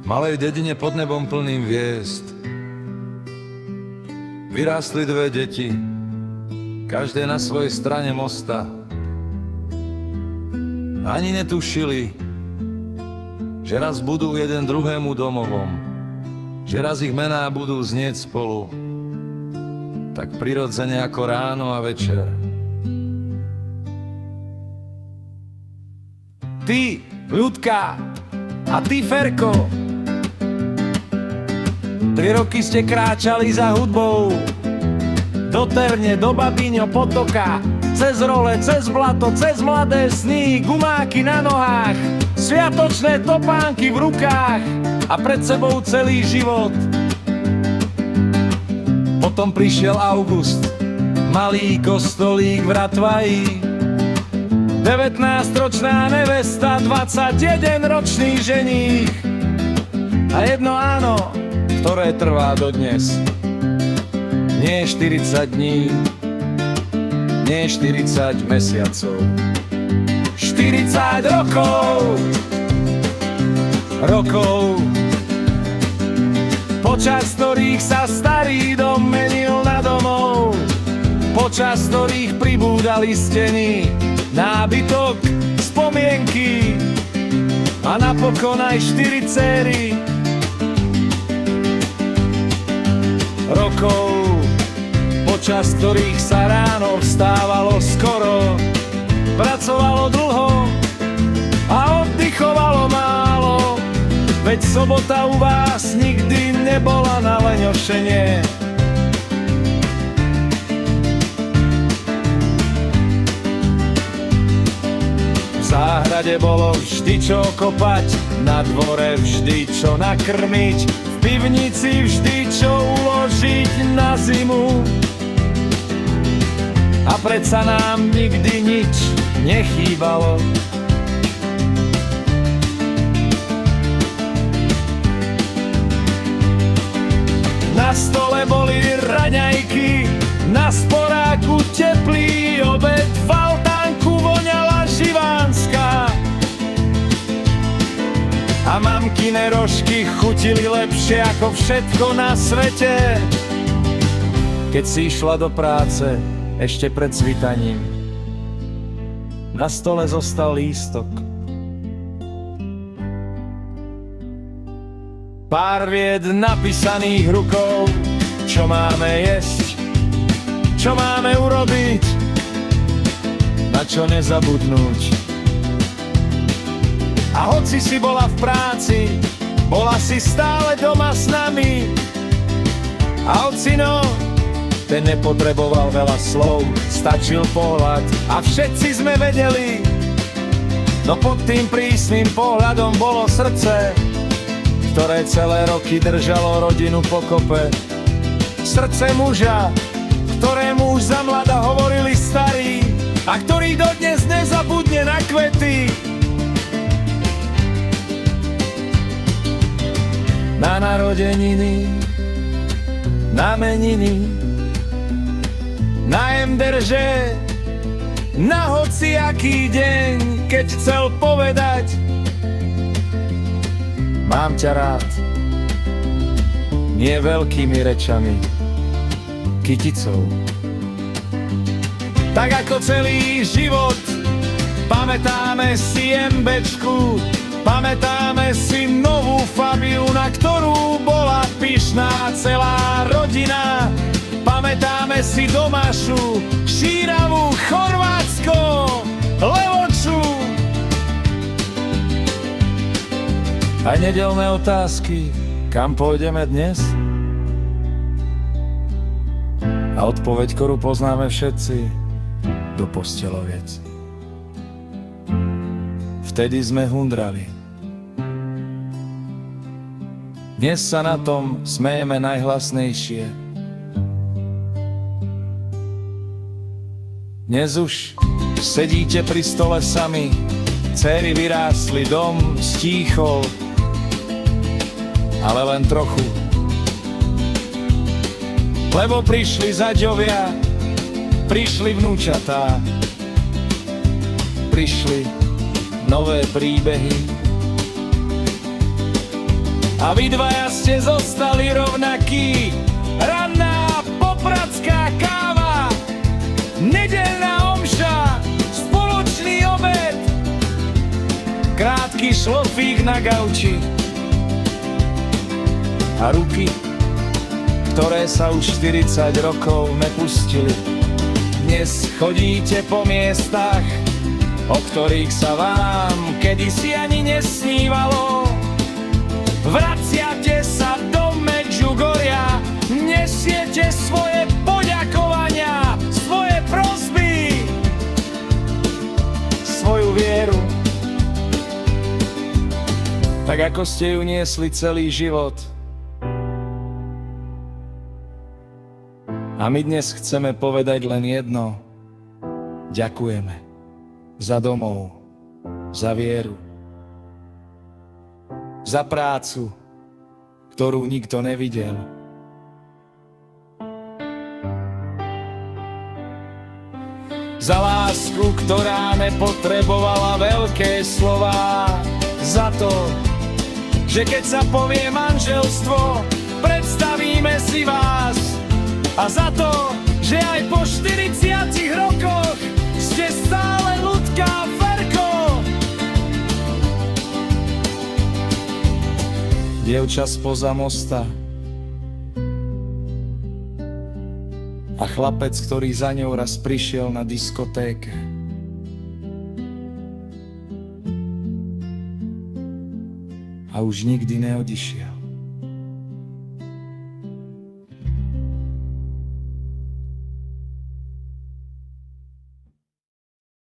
malej dedine pod nebom plným hviezd vyrástli dve deti, každé na svojej strane mosta. Ani netušili, že raz budú jeden druhému domovom, že raz ich mená budú znieť spolu, tak prirodzene ako ráno a večer. Ty, Ľudka, a ty, Ferko, 3 roky ste kráčali za hudbou, do Terne, do Babíňo potoka, cez role, cez blato, cez mladé sny, gumáky na nohách, sviatočné topánky v rukách a pred sebou celý život. Potom prišiel august, malý kostolík v Ratvaji, 19-ročná nevesta, 21-ročný ženích a jedno áno, ktoré trvá dodnes. Nie 40 dní, nie 40 mesiacov, 40 rokov, počas ktorých sa starý dom menil na domov, počas ktorých pribúdali steny, nábytok, spomienky a napokon aj 4 dcéry. Rokov, počas ktorých sa ráno vstávalo skoro, pracovalo dlho a oddychovalo málo, veď sobota u vás nikdy nebola na leňošenie. V záhrade bolo vždy čo kopať, na dvore vždy čo nakrmiť, v pivnici vždy čo uložiť na zimu. A predsa nám nikdy nič nechýbalo. Na stole boli raňajky, na sporáku teplý obed, v altánku voňala živánska a mamkine rožky chutili lepšie ako všetko na svete. Keď si išla do práce ešte pred svitaním, na stole zostal lístok, pár vied napísaných rukou, čo máme jesť, čo máme urobiť, na čo nezabudnúť. A hoci si bola v práci, bola si stále doma s nami. A ocino, ten nepotreboval veľa slov, stačil pohľad a všetci sme vedeli. No pod tým prísnym pohľadom bolo srdce, ktoré celé roky držalo rodinu pokope. Srdce muža, ktorému už za mlada hovorili starí a ktorý dodnes nezabudne na kvety. Na narodeniny, na meniny, na emderže, na hociaký deň, keď chcel povedať: mám ťa rád, nie veľkými rečami, kyticou. Tak ako celý život pamätáme si MBčku, pamätáme si novú Fabiu, na ktorú bola pyšná celá rodina. Pamätáme si Domášu, Šíravu, Chorvátsko, Levoču. Aj nedeľné otázky, kam pôjdeme dnes? A odpoveď, ktorú poznáme všetci: do posteloviec. Vtedy sme hundrali. Dnes sa na tom smejeme najhlasnejšie. Dnes už sedíte pri stole sami, dcéry vyrástli, dom stíchol, ale len trochu. Lebo prišli zaďovia, prišli vnúčatá, prišli nové príbehy. A vy dvaja ste zostali rovnakí. Ranná popradská káva, nedeľná omša, spoločný obed, krátky šlofík na gauči a ruky, ktoré sa už 40 rokov nepustili. Dnes chodíte po miestach, o ktorých sa vám kedysi ani nesnívalo. Vraciate sa do Medžugoria, nesiete svoje poďakovania, svoje prosby, svoju vieru, tak ako ste ju niesli celý život. A my dnes chceme povedať len jedno: ďakujeme za domov, za vieru, za prácu, ktorú nikto nevidel. Za lásku, ktorá nepotrebovala veľké slová. Za to, že keď sa povie manželstvo, predstavíme si vás. A za to, že aj po 40 rokoch ste stále ľudská Ferko. Dievča spoza mosta a chlapec, ktorý za ňou raz prišiel na diskotéke. A už nikdy neodišiel.